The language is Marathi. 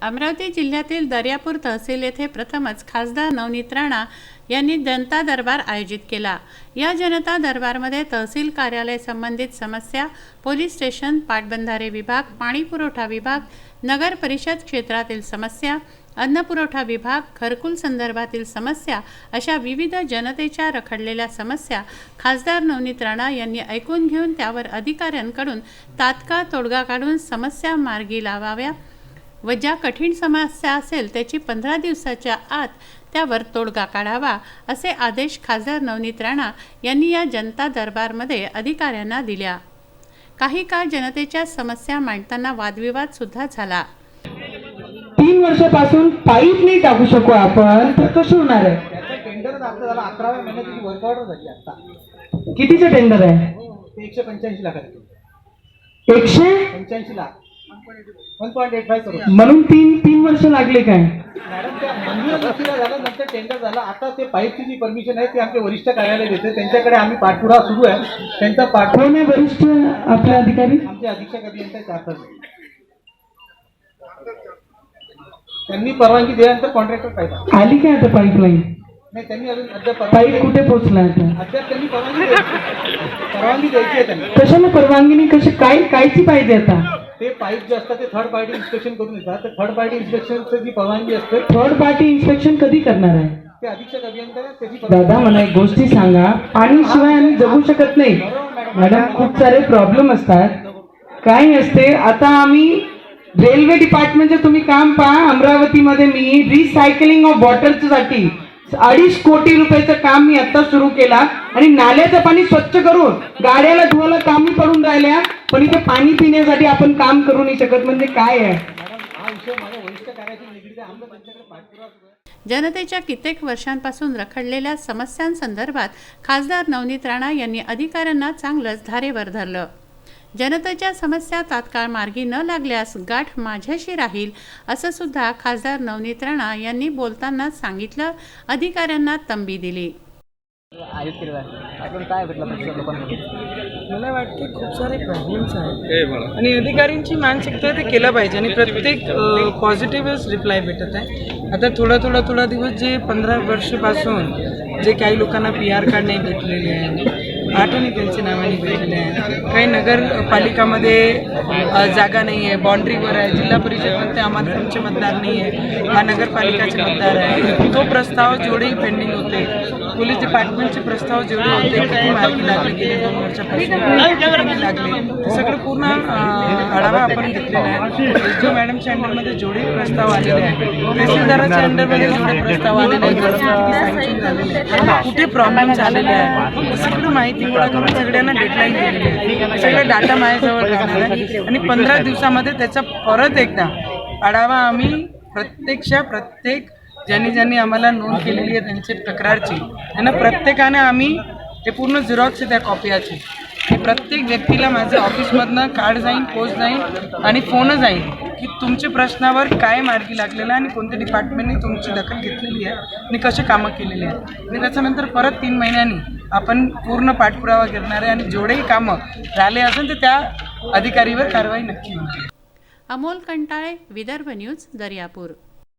अमरावती जिल्ह्यातील दर्यापूर तहसील येथे प्रथमच खासदार नवनीत राणा यांनी जनता दरबार आयोजित केला। या जनता दरबारमध्ये तहसील कार्यालय संबंधित समस्या, पोलीस स्टेशन, पाटबंधारे विभाग, पाणी पुरवठा विभाग, नगर परिषद क्षेत्रातील समस्या, अन्न पुरवठा विभाग, घरकुल संदर्भातील समस्या अशा विविध जनतेच्या रखडलेल्या समस्या खासदार नवनीत राणा यांनी ऐकून घेऊन त्यावर अधिकाऱ्यांकडून तात्काळ तोडगा काढून समस्या मार्गी लावाव्या व ज्या कठीण समस्या असेल त्याची 15 दिवसाच्या आत त्यावर तोडगा काढावा असे आदेश खासदार नवनीत राणा यांनी या जनता दरबारमध्ये अधिकाऱ्यांना दिल्या। काही काळ जनतेच्या समस्या मांडताना वादविवाद सुद्धा झाला। 3 वर्षापासून पाईप नाही टाकू शकू आपण तर कसं होणार आहे? त्याचा टेंडर दाखल झाला 11व्या महिन्यात वर्क ऑर्डर झाली आता। कितीचं टेंडर आहे? 185 लाखाचं। 185 लाख 1.85 करोड। म्हणून 3 वर्ष लागले काय? मॅडम त्या मंजुरीला झालं, नंतर टेंडर झालं। आता ते पाईपची जी परमिशन आहे ते आमचे वरिष्ठ कार्यालय देते, त्यांच्याकडे आम्ही पाठपुरावा सुरू आहे। त्यांचा कोण आहे वरिष्ठ आपले अधिकारी? आमचे अधीक्षक अभियंता चारतर त्यांनी परवानगी दिल्यानंतर कॉन्ट्रॅक्टर पाईप आली काय आता पाईपलाईन? नाही, त्यांनी अजून अद्याप पाईप कुठे पोहोचला आता? अद्याप त्यांनी परवानगी द्यायची आहे त्यांनी। कशाला परवानगी नाही? कशी कायची पाहिजे आता? ते पाईप जे असतात ते थर्ड पार्टी इन्स्पेक्शन करून येतात। तर थर्ड पार्टी इन्स्पेक्शनची जी परवानगी असते, थर्ड पार्टी इन्स्पेक्शन कधी करणार आहे? ते अधीक्षक अभियंता त्याची दादा मला एक गोष्टी सांगा, पाणीशिवाय आम्ही जगू शकत नाही मॅडम। खूप सारे प्रॉब्लेम असतात, काय असते। आता आम्ही रेल्वे डिपार्टमेंटचे तुम्ही काम पहा, अमरावतीमध्ये मी रिसायकलिंग ऑफ वॉटरसाठी 2.5 कोटी रुपयाचं काम मी आता सुरू केला आणि नाल्याचं पाणी स्वच्छ करून गाड्याला धुवायला कामी पडून राहिल्या, पण इथे पाणी पिण्यासाठी आपण काम करू नाही शकत म्हणजे काय आहे? हा विषय माझ्या वरिष्ठ कार्याशी निगडीत आहे। आमचा त्यांच्याकडे पाठपुरावा सुरू आहे। जनतेच्या कित्येक वर्षांपासून रखडलेल्या समस्यांसंदर्भात खासदार नवनीत राणा यांनी अधिकाऱ्यांना चांगलंच धारेवर धरलं। जनतेच्या समस्या तात्काळ मार्गी न लागल्यास गाठ माझ्याशी राहील असं सुद्धा खासदार नवनीत राणा यांनी बोलताना सांगितलं। अधिकाऱ्यांना तंबी दिली। मला वाटते खूप सारे प्रॉब्लेम्स आहेत आणि अधिकाऱ्यांची मानसिकता ते केलं पाहिजे आणि प्रत्येक पॉझिटिव्हच रिप्लाय भेटत आहे। आता थोडा दिवस जे 15 वर्षापासून जे काही लोकांना PR कार्ड नाही भेटलेले आहे, आठवणी त्यांच्या नावाने भेटलेले आहे, काही नगरपालिकामध्ये जागा नाही आहे, बाउंड्रीवर आहे, जिल्हा परिषदमध्ये आम्हाला तुमचे मतदार नाही आहे, हा नगरपालिकाचे मतदार आहे, तो प्रस्ताव जेवढेही पेंडिंग होते, पोलीस डिपार्टमेंटचे प्रस्ताव जेवढे होते किती मार्गी लागले गेले 2 वर्षापासून लागले ते सगळं पूर्ण आढावा आपण घेतलेला आहे। जो मॅडमच्या अंडरमध्ये जेवढे प्रस्ताव आलेले आहेत, तहसीलदाराच्या अंडरमध्ये जेवढे प्रस्ताव आलेले आहेत, सँक्शन झालेले आहेत, कुठे प्रॉब्लेम झालेले आहेत, सगळं माहिती गोळा करून सगळ्यांना डेडलाईन दिलेली आहे। सगळं डाटा माझ्याजवळ राहणार आहे आणि 15 दिवसामध्ये त्याचा परत एकदा आढावा आम्ही प्रत्येक ज्यांनी आम्हाला नोंद केलेली आहे त्यांची तक्रारची, त्यांना प्रत्येकाने आम्ही ते पूर्ण झेरॉक्स आहे त्या कॉपीची, की प्रत्येक व्यक्तीला माझं ऑफिसमधनं कार्ड जाईल, पोस्ट जाईल आणि फोन जाईल की तुमच्या प्रश्नावर काय मार्गी लागलेलं आहे आणि कोणत्या डिपार्टमेंटने तुमची दखल घेतलेली आहे आणि कसे कामं केलेली आहे। आणि त्याच्यानंतर परत 3 महिन्यांनी आपण पूर्ण पाठपुरावा करणार आहे आणि जेवढेही कामं राहिले असेल तर त्या अधिकारीवर कारवाई नक्की होईल। अमोल कंटाळे, विदर्भ न्यूज, दर्यापूर।